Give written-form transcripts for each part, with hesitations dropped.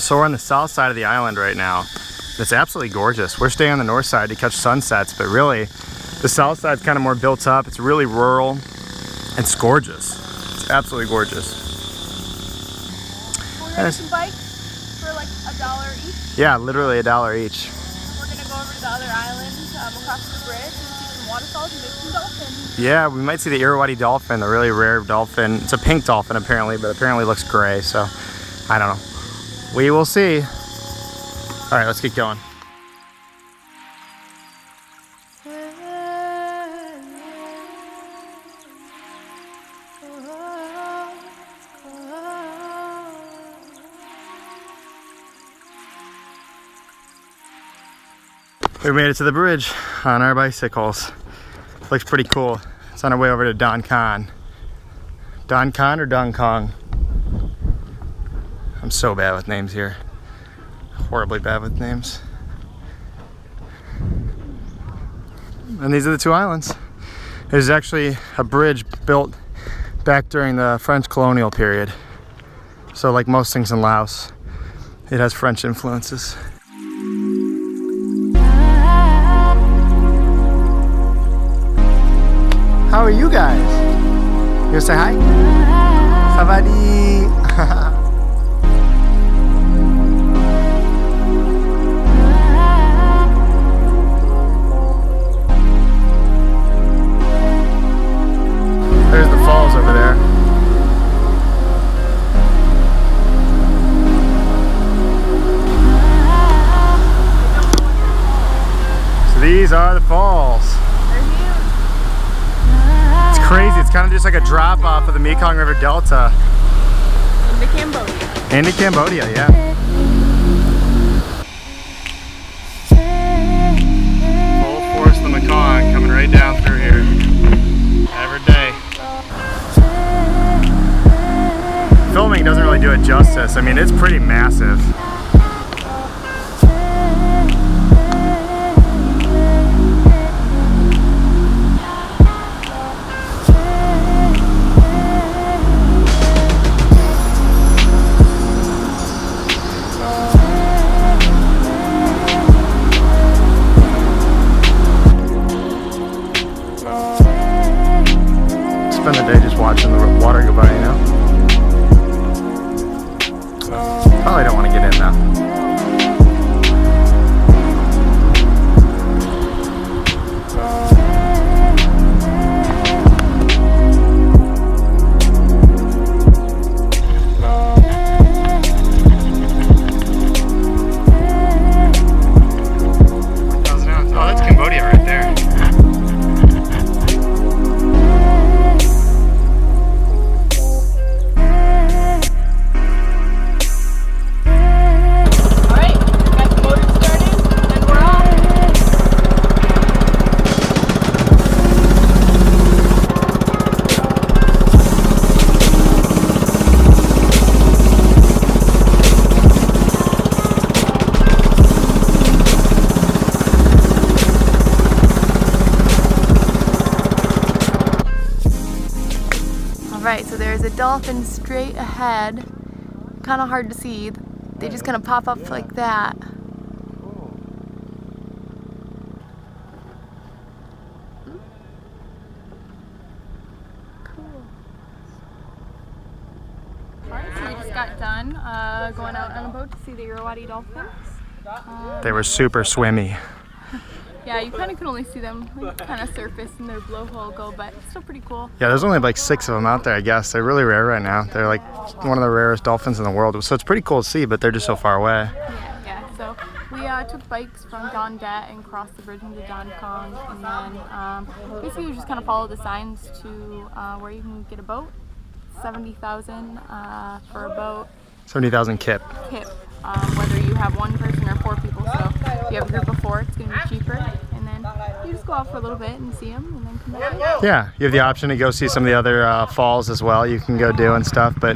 So we're on the south side of the island right now. It's absolutely gorgeous. We're staying on the north side to catch sunsets, but really the south side's kind of more built up. It's really rural. It's gorgeous. It's absolutely gorgeous. We're gonna some bikes for like $1 each. Yeah, literally $1 each. We're gonna go over to the other island, across the bridge, and see some waterfalls and maybe some dolphins. Yeah, we might see the Irrawaddy dolphin, the really rare dolphin. It's a pink dolphin apparently, but apparently looks gray, so I don't know. We will see. All right, let's get going. We made it to the bridge on our bicycles. Looks pretty cool. It's on our way over to Khon. Khon or Dong Kong? I'm so bad with names here. Horribly bad with names. And these are the two islands. There's actually a bridge built back during the French colonial period. So like most things in Laos, it has French influences. How are you guys? You gonna say hi? Savadi. There's the falls over there. So these are the falls. Crazy, it's kind of just like a drop off of the Mekong River Delta. Into Cambodia. Into Cambodia, yeah. Full force the Mekong coming right down through here. Every day. Filming doesn't really do it justice. I mean, it's pretty massive. Spend the day just watching the water go by, you know? Probably don't want to get in though. Oh, that's Cambodia right there. Alright, so there's a dolphin straight ahead. Kind of hard to see. They just kind of pop up like that. Cool. Alright, so we just got done going out on a boat to see the Irrawaddy dolphins. They were super swimmy. Yeah, you kind of can only see them like, kind of surface in their blowhole go, but it's still pretty cool. Yeah, there's only like 6 of them out there, I guess. They're really rare right now. They're like one of the rarest dolphins in the world. So it's pretty cool to see, but they're just so far away. Yeah. So we took bikes from Don Det and crossed the bridge into Don Kong, and then basically we just kind of follow the signs to where you can get a boat. 70,000 for a boat. 70,000 kip. Whether you have one person or 4 people. So if you have a group of 4, it's going to be cheaper. And then you just go out for a little bit and see them, and then come back. Yeah, you have the option to go see some of the other falls as well. You can go do and stuff, but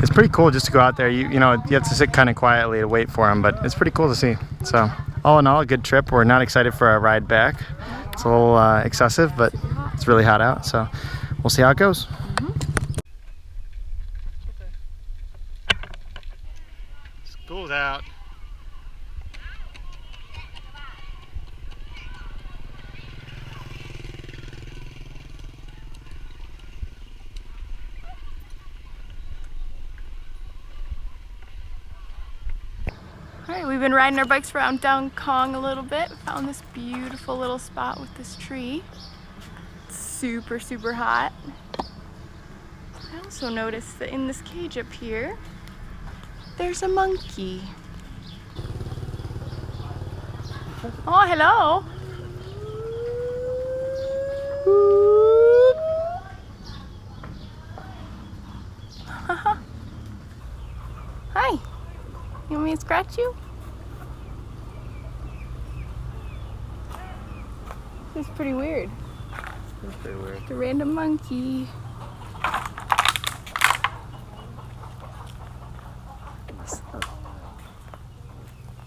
it's pretty cool just to go out there. You know, you have to sit kind of quietly to wait for them, but it's pretty cool to see. So all in all, a good trip. We're not excited for our ride back. It's a little excessive, but it's really hot out, so we'll see how it goes. School's out. Alright, we've been riding our bikes around down Khon a little bit. Found this beautiful little spot with this tree. It's super, super hot. I also noticed that in this cage up here, there's a monkey. Oh, hello! Hi! You want me to scratch you? This is pretty weird. That's pretty weird. The random monkey.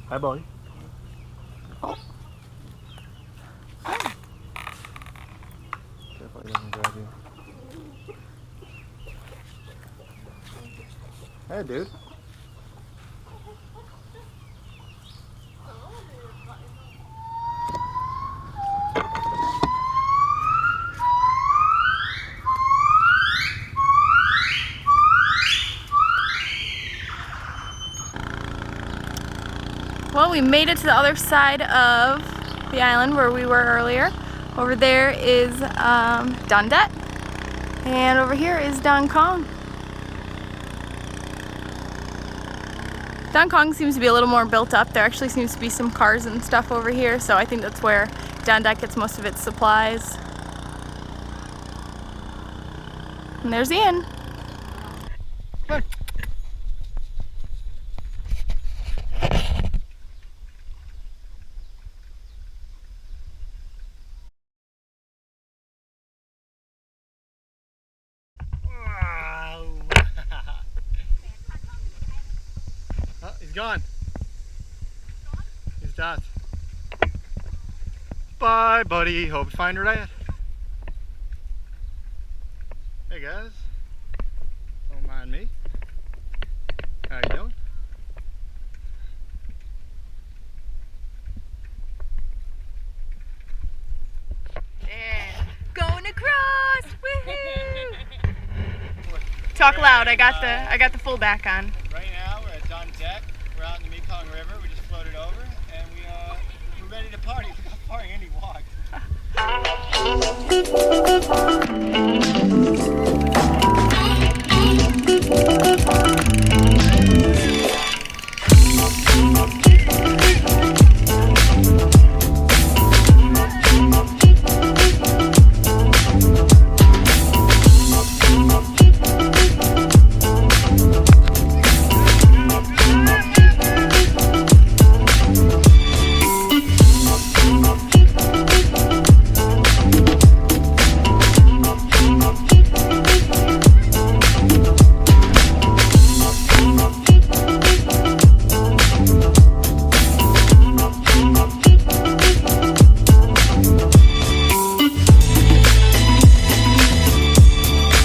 Hi, boy. Oh. Careful, he doesn't grab you. Hey, dude. Well, we made it to the other side of the island where we were earlier. Over there is Dondet, and over here is Don Khon. Don Khon seems to be a little more built up. There actually seems to be some cars and stuff over here, so I think that's where Dondet gets most of its supplies. And there's Ian. Look. Oh, he's gone. He's done. Bye, buddy. Hope you find her right. Hey guys. Don't mind me. How you doing? Yeah. Going across. Woohoo! Talk loud. I got the full back on. Right now we're at Don Deck. We're out in the Mekong River. We just floated over and we're ready to party. We got party and he walked.